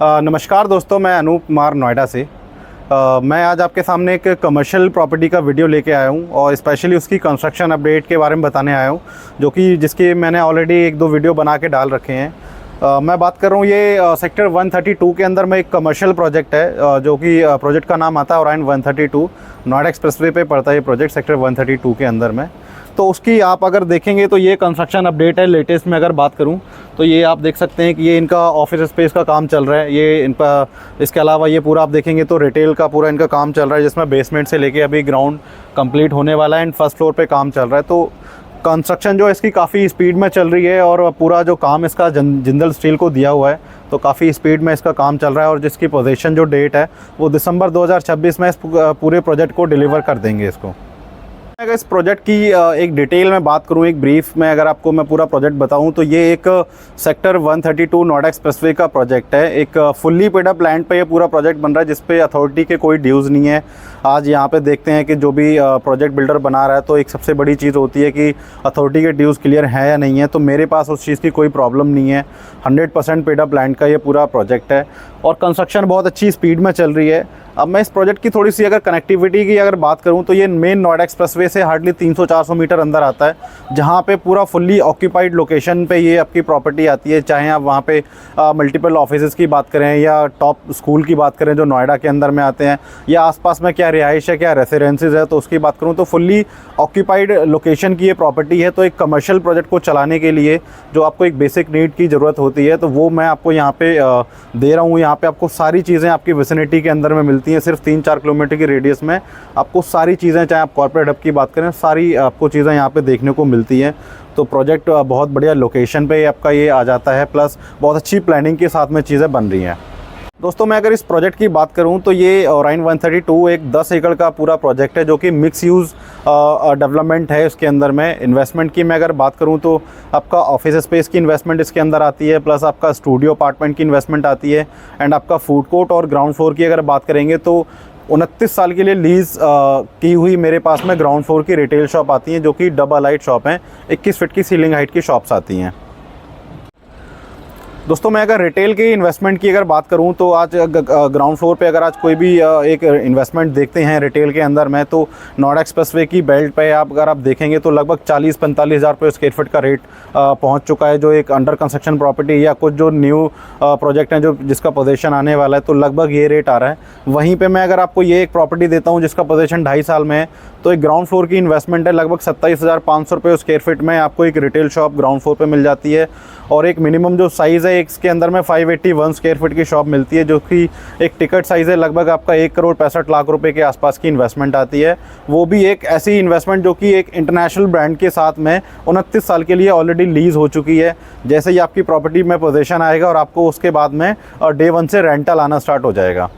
नमस्कार दोस्तों, मैं अनूप कुमार नोएडा से। मैं आज आपके सामने एक कमर्शियल प्रॉपर्टी का वीडियो लेके आया हूँ और स्पेशली उसकी कंस्ट्रक्शन अपडेट के बारे में बताने आया हूँ, जो कि जिसकी मैंने ऑलरेडी एक दो वीडियो बना के डाल रखे हैं। मैं बात कर रहा हूँ ये सेक्टर 132 के अंदर में एक कमर्शियल प्रोजेक्ट है, जो कि प्रोजेक्ट का नाम आता है ओराइन 132। नोएडा एक्सप्रेसवे पे पड़ता है ये प्रोजेक्ट सेक्टर 132 के अंदर में। तो उसकी आप अगर देखेंगे तो ये कंस्ट्रक्शन अपडेट है लेटेस्ट में। अगर बात करूं तो ये आप देख सकते हैं कि ये इनका ऑफिस स्पेस का काम चल रहा है। ये इनका इसके अलावा ये पूरा आप देखेंगे तो रिटेल का पूरा इनका काम चल रहा है, जिसमें बेसमेंट से लेके अभी ग्राउंड कंप्लीट होने वाला है एंड फर्स्ट फ्लोर पे काम चल रहा है। तो कंस्ट्रक्शन जो है इसकी काफ़ी स्पीड में चल रही है और पूरा जो काम इसका जिंदल स्टील को दिया हुआ है, तो काफ़ी स्पीड में इसका काम चल रहा है। और जिसकी पोजीशन जो डेट है वो दिसंबर 2026 में इस पूरे प्रोजेक्ट को डिलीवर कर देंगे इसको। अगर इस प्रोजेक्ट की एक डिटेल में बात करूं, एक ब्रीफ में अगर आपको मैं पूरा प्रोजेक्ट बताऊं, तो ये एक सेक्टर 132 नोएडा एक्सप्रेसवे का प्रोजेक्ट है। एक फुल्ली पेड अप लैंड पे ये पूरा प्रोजेक्ट बन रहा है, जिस पे अथॉरिटी के कोई ड्यूज़ नहीं है। आज यहाँ पे देखते हैं कि जो भी प्रोजेक्ट बिल्डर बना रहा है, तो एक सबसे बड़ी चीज़ होती है कि अथॉरिटी के ड्यूज़ क्लियर है या नहीं है। तो मेरे पास उस चीज़ की कोई प्रॉब्लम नहीं है। 100% पेड अप लैंड का ये पूरा प्रोजेक्ट है और कंस्ट्रक्शन बहुत अच्छी स्पीड में चल रही है। अब मैं इस प्रोजेक्ट की थोड़ी सी अगर कनेक्टिविटी की अगर बात करूं, तो ये मेन नोएडा एक्सप्रेसवे से हार्डली 300-400 मीटर अंदर आता है, जहां पे पूरा फुल्ली ऑक्यूपाइड लोकेशन पे ये आपकी प्रॉपर्टी आती है। चाहे आप वहां पे मल्टीपल ऑफिसेज़ की बात करें या टॉप स्कूल की बात करें जो नोएडा के अंदर में आते हैं, या आसपास में क्या रिहाइश है, क्या रेसिडेंसीज है, तो उसकी बात करूँ तो फुल्ली ऑक्यूपाइड लोकेशन की ये प्रॉपर्टी है। तो एक कमर्शियल प्रोजेक्ट को चलाने के लिए जो आपको एक बेसिक नीड की ज़रूरत होती है, तो वो मैं आपको यहाँ पे दे रहा हूँ। यहाँ पे आपको सारी चीज़ें आपकी विसिनिटी के अंदर में मिलती हैं। सिर्फ 3-4 किलोमीटर की रेडियस में आपको सारी चीज़ें, चाहे आप कॉर्पोरेट हब की बात करें, सारी आपको चीज़ें यहाँ पे देखने को मिलती हैं। तो प्रोजेक्ट बहुत बढ़िया लोकेशन पे आपका ये आ जाता है, प्लस बहुत अच्छी प्लानिंग के साथ में चीज़ें बन रही हैं। दोस्तों, मैं अगर इस प्रोजेक्ट की बात करूं तो ये ओराइन 132 एक 10 एकड़ का पूरा प्रोजेक्ट है, जो कि मिक्स यूज़ डेवलपमेंट है। इसके अंदर में इन्वेस्टमेंट की मैं अगर बात करूं तो आपका ऑफिस स्पेस की इन्वेस्टमेंट इसके अंदर आती है, प्लस आपका स्टूडियो अपार्टमेंट की इन्वेस्टमेंट आती है, एंड आपका फूड कोर्ट और ग्राउंड फ्लोर की अगर बात करेंगे तो 29 साल के लिए लीज़ की हुई मेरे पास में ग्राउंड फ्लोर की रिटेल शॉप आती हैं, जो कि डबल हाइट शॉप हैं। 21 फीट की सीलिंग हाइट की शॉप्स आती हैं। दोस्तों, मैं अगर रिटेल की इन्वेस्टमेंट की अगर बात करूं तो आज ग्राउंड फ्लोर पे अगर आज कोई भी एक इन्वेस्टमेंट देखते हैं रिटेल के अंदर में, तो नोएडा एक्सप्रेसवे की बेल्ट पे अगर आप देखेंगे तो लगभग 40-45 हज़ार रुपये स्क्वायर फीट का रेट पहुंच चुका है। जो एक अंडर कंस्ट्रक्शन प्रॉपर्टी या कुछ जो न्यू प्रोजेक्ट हैं जो जिसका पोजीशन आने वाला है, तो लगभग ये रेट आ रहा है। वहीं पर मैं अगर आपको ये एक प्रॉपर्टी देता हूँ जिसका पोजीशन 2.5 साल में है, तो एक ग्राउंड फ्लोर की इन्वेस्टमेंट है लगभग 27,500 रुपये स्क्वायर फीट में आपको एक रिटेल शॉप ग्राउंड फ्लोर पे मिल जाती है। और एक मिनिमम जो साइज़ है इसके अंदर में 581 स्क्वायर फीट की शॉप मिलती है, जो कि एक टिकट साइज़ है लगभग आपका 1,65,00,000 रुपये के आसपास की इन्वेस्टमेंट आती है। वो भी एक ऐसी इन्वेस्टमेंट जो कि एक इंटरनेशनल ब्रांड के साथ में 29 साल के लिए ऑलरेडी लीज़ हो चुकी है। जैसे ही आपकी प्रॉपर्टी में पोजीशन आएगा और आपको उसके बाद में डे 1 से रेंटल आना स्टार्ट हो जाएगा।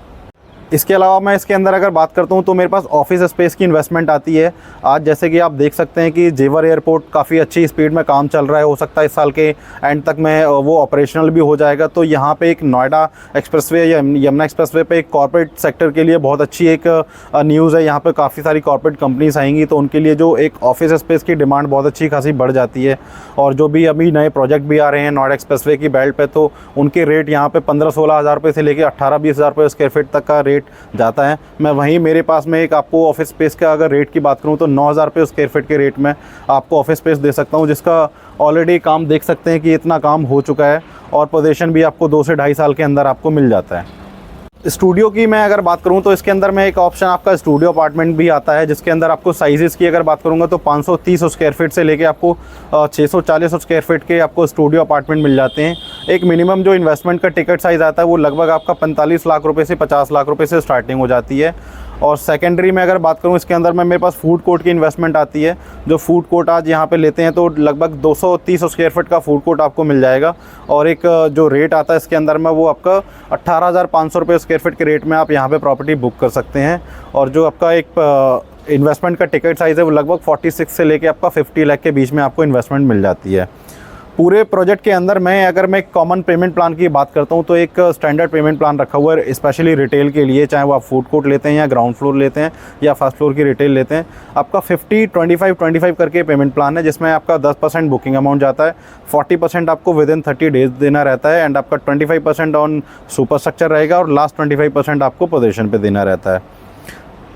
इसके अलावा मैं इसके अंदर अगर बात करता हूँ तो मेरे पास ऑफिस स्पेस की इन्वेस्टमेंट आती है। आज जैसे कि आप देख सकते हैं कि जेवर एयरपोर्ट काफ़ी अच्छी स्पीड में काम चल रहा है, हो सकता है इस साल के एंड तक में वो ऑपरेशनल भी हो जाएगा। तो यहाँ पे एक नोएडा एक्सप्रेसवे या यमुना एक्सप्रेसवे पे एक कॉर्पोरेट सेक्टर के लिए बहुत अच्छी एक न्यूज़ है। यहाँ पे काफ़ी सारी कॉर्पोरेट कंपनीज आएंगी, तो उनके लिए जो एक ऑफिस स्पेस की डिमांड बहुत अच्छी खासी बढ़ जाती है। और जो भी अभी नए प्रोजेक्ट भी आ रहे हैं नोएडा एक्सप्रेसवे की बेल्ट पे, तो उनके रेट यहाँ पे 15-16 हज़ार रुपये से लेकर 18-20 हज़ार रुपये स्क्वायर फीट तक का रेट जाता है। मैं वहीं मेरे पास में एक आपको ऑफिस स्पेस का अगर रेट की बात करूं तो 9,000 रुपये स्क्वायर फीट के रेट में आपको ऑफिस स्पेस दे सकता हूं, जिसका ऑलरेडी काम देख सकते हैं कि इतना काम हो चुका है और पोजीशन भी आपको 2 से 2.5 साल के अंदर आपको मिल जाता है। स्टूडियो की मैं अगर बात करूं तो इसके अंदर में एक ऑप्शन आपका स्टूडियो अपार्टमेंट भी आता है, जिसके अंदर आपको साइज़ की अगर बात करूंगा तो 530 स्क्वायर फीट से लेके आपको 640 स्क्वायर फीट के आपको स्टूडियो अपार्टमेंट मिल जाते हैं। एक मिनिमम जो इन्वेस्टमेंट का टिकट साइज़ आता है वो लगभग आपका 45 लाख रुपये से 50 लाख रुपये से स्टार्टिंग हो जाती है। और सेकेंडरी में अगर बात करूं इसके अंदर में मेरे पास फूड कोर्ट की इन्वेस्टमेंट आती है। जो फूड कोर्ट आज यहाँ पे लेते हैं तो लगभग 230 स्क्वायर फीट का फूड कोर्ट आपको मिल जाएगा। और एक जो रेट आता है इसके अंदर में वो आपका 18,500 रुपये स्क्वायर फीट के रेट में आप यहाँ पे प्रॉपर्टी बुक कर सकते हैं। और जो आपका एक इन्वेस्टमेंट का टिकट साइज़ है वो लगभग 46 से लेके आपका 50 लाख के बीच में आपको इन्वेस्टमेंट मिल जाती है। पूरे प्रोजेक्ट के अंदर अगर मैं कॉमन पेमेंट प्लान की बात करता हूँ तो एक स्टैंडर्ड पेमेंट प्लान रखा हुआ है स्पेशली रिटेल के लिए, चाहे वो आप फूड कोर्ट लेते हैं या ग्राउंड फ्लोर लेते हैं या फर्स्ट फ्लोर की रिटेल लेते हैं। आपका 50-25-25 करके पेमेंट प्लान है, जिसमें आपका 10% बुकिंग अमाउंट जाता है, 40% आपको विद इन 30 डेज देना रहता है एंड आपका 25% ऑन सुपर स्ट्रक्चर रहेगा और लास्ट 25% आपको पोजीशन पे देना रहता है।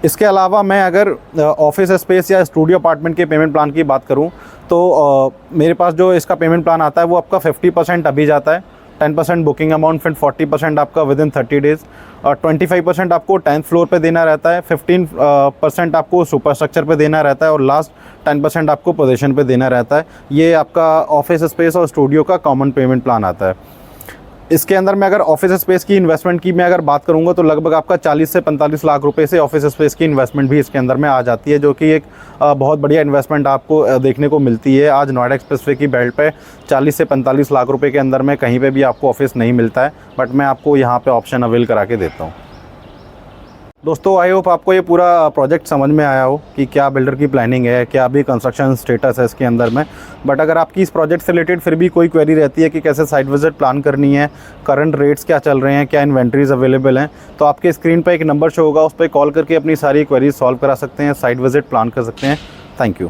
इसके अलावा मैं अगर ऑफिस स्पेस या स्टूडियो अपार्टमेंट के पेमेंट प्लान की बात करूं तो मेरे पास जो इसका पेमेंट प्लान आता है वो आपका 50% अभी जाता है, 10% बुकिंग अमाउंट, फिर 40% आपका विद इन 30 डेज़ और 25% आपको 10th फ्लोर पे देना रहता है, 15% आपको सुपर स्ट्रक्चर पे देना रहता है और लास्ट 10% आपको पोजीशन पे देना रहता है। ये आपका ऑफिस स्पेस और स्टूडियो का कॉमन पेमेंट प्लान आता है। इसके अंदर मैं अगर ऑफिस स्पेस की इन्वेस्टमेंट की मैं अगर बात करूंगा तो लगभग आपका 40 से 45 लाख रुपए से ऑफिस स्पेस की इन्वेस्टमेंट भी इसके अंदर में आ जाती है, जो कि एक बहुत बढ़िया इन्वेस्टमेंट आपको देखने को मिलती है। आज नोएडा एक्सप्रेसवे की बेल्ट पे 40 से 45 लाख रुपए के अंदर में कहीं पे भी आपको ऑफिस नहीं मिलता है, बट मैं आपको यहाँ पे ऑप्शन अवेल करा के देता हूँ। दोस्तों आई होप आपको ये पूरा प्रोजेक्ट समझ में आया हो कि क्या बिल्डर की प्लानिंग है, क्या अभी कंस्ट्रक्शन स्टेटस है इसके अंदर में। बट अगर आपकी इस प्रोजेक्ट से रिलेटेड फिर भी कोई क्वेरी रहती है कि कैसे साइट विजिट प्लान करनी है, करंट रेट्स क्या चल रहे हैं, क्या इन्वेंट्रीज अवेलेबल हैं, तो आपके स्क्रीन पर एक नंबर शो होगा, उस पर कॉल करके अपनी सारी क्वेरीज सॉल्व करा सकते हैं, साइट विजिट प्लान कर सकते हैं। Thank you.